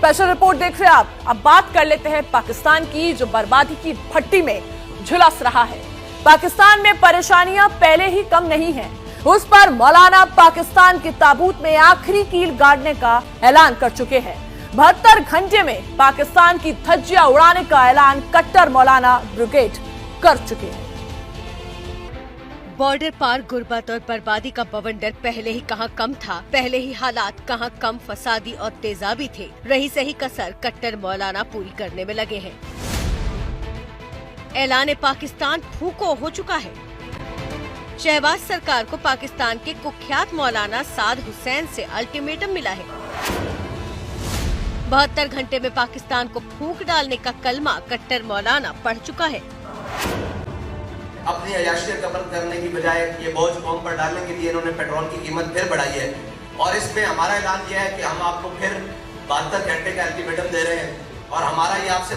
Special report देख रहे हैं आप। अब बात कर लेते हैं पाकिस्तान की, जो बर्बादी की भट्टी में झुलस रहा है। पाकिस्तान में परेशानियां पहले ही कम नहीं हैं, उस पर मौलाना पाकिस्तान के ताबूत में आखिरी कील गाड़ने का ऐलान कर चुके हैं। 72 घंटे में पाकिस्तान की धज्जियां उड़ाने का ऐलान कट्टर मौलाना ब्रिगेड कर चुके हैं। बॉर्डर पार गुर्बत और बर्बादी का बवंडर पहले ही कहां कम था, पहले ही हालात कहां कम फसादी और तेजाबी थे। रही सही कसर कट्टर मौलाना पूरी करने में लगे हैं। ऐलान पाकिस्तान फूको हो चुका है। शहबाज सरकार को पाकिस्तान के कुख्यात मौलाना साद हुसैन से अल्टीमेटम मिला है। 72 घंटे में पाकिस्तान को फूंक डालने का कलमा कट्टर मौलाना पढ़ चुका है। अपनी अयाशियत कबल करने की बजाय ये बोझ कौम पर डालने के लिए इन्होंने पेट्रोल की कीमत फिर बढ़ाई है और इसमें हमारा ऐलान यह है कि हम आपको फिर 72 घंटे का अल्टीमेटम दे रहे हैं और हमारा ये आपसे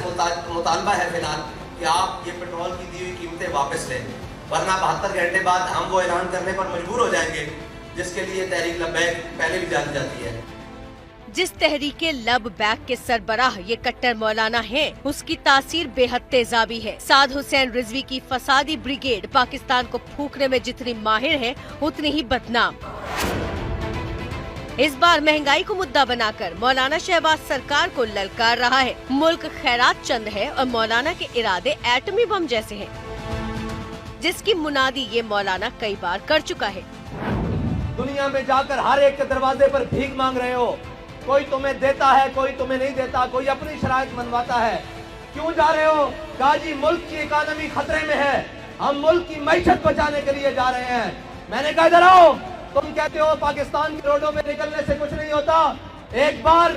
मुतालबा है फिलहाल कि आप ये पेट्रोल की दी हुई कीमतें वापस लें, वरना 72 घंटे बाद हम वो ऐलान करने पर मजबूर हो जाएंगे जिसके लिए तहरीक लब्बैक पहले भी जानी जाती है। जिस तहरीके लब बैक के सरबराह ये कट्टर मौलाना हैं, उसकी तासीर बेहद तेजाबी है। साद हुसैन रिजवी की फसादी ब्रिगेड पाकिस्तान को फूकने में जितनी माहिर है, उतनी ही बदनाम। इस बार महंगाई को मुद्दा बनाकर मौलाना शहबाज सरकार को ललकार रहा है। मुल्क खैरात चंद है और मौलाना के इरादे एटमी बम जैसे हैं, जिसकी मुनादी ये मौलाना कई बार कर चुका है। दुनिया में जाकर हर एक के दरवाजे पर भीख मांग रहे हो, कोई तुम्हें देता है, कोई तुम्हें नहीं देता, कोई अपनी शराइत मनवाता है। क्यों जा रहे हो? कहा जी मुल्क की इकानमी खतरे में है, हम मुल्क की मैशत बचाने के लिए जा रहे हैं। मैंने कहा इधर आओ। तुम कहते हो पाकिस्तान की रोडों में निकलने से कुछ नहीं होता, एक बार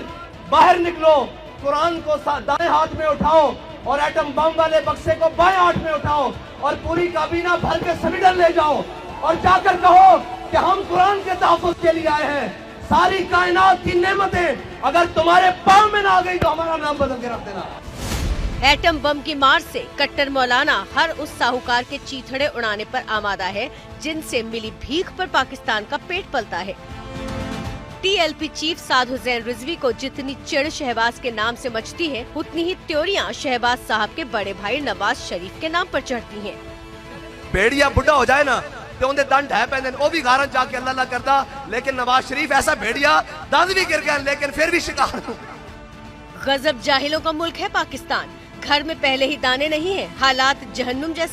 बाहर निकलो, कुरान को दाएं हाथ में उठाओ और एटम बम वाले बक्से को बाएं हाथ में उठाओ और पूरी काबीना भर के स्वीडन ले जाओ और जाकर कहो कि हम कुरान के तहफ़्फ़ुज़ के लिए आए हैं। सारी कायनात की नेमतें अगर तुम्हारे पाँव में ना आ गई तो हमारा नाम बदल के रख देना। एटम बम की मार से कट्टर मौलाना हर उस साहूकार के चीथड़े उड़ाने पर आमादा है जिनसे मिली भीख पर पाकिस्तान का पेट पलता है। टीएलपी चीफ साद हुसैन रिजवी को जितनी चिढ़ शहबाज के नाम से मचती है, उतनी ही त्योरियां शहबाज साहब के बड़े भाई नवाज शरीफ के नाम पर चढ़ती हैं। भेड़िया बुढ़ा हो जाए ना तो उन्हें दंड है पैदल वो भी गारन जाके अल्लाह अल्लाह करता, लेकिन नवाज शरीफ ऐसा भेड़िया दंद भी गिर गया लेकिन फिर भी शिकार। गजब जाहिलों का मुल्क है पाकिस्तान। घर में पहले ही दाने नहीं है, हालात जहन्नुम जैसे।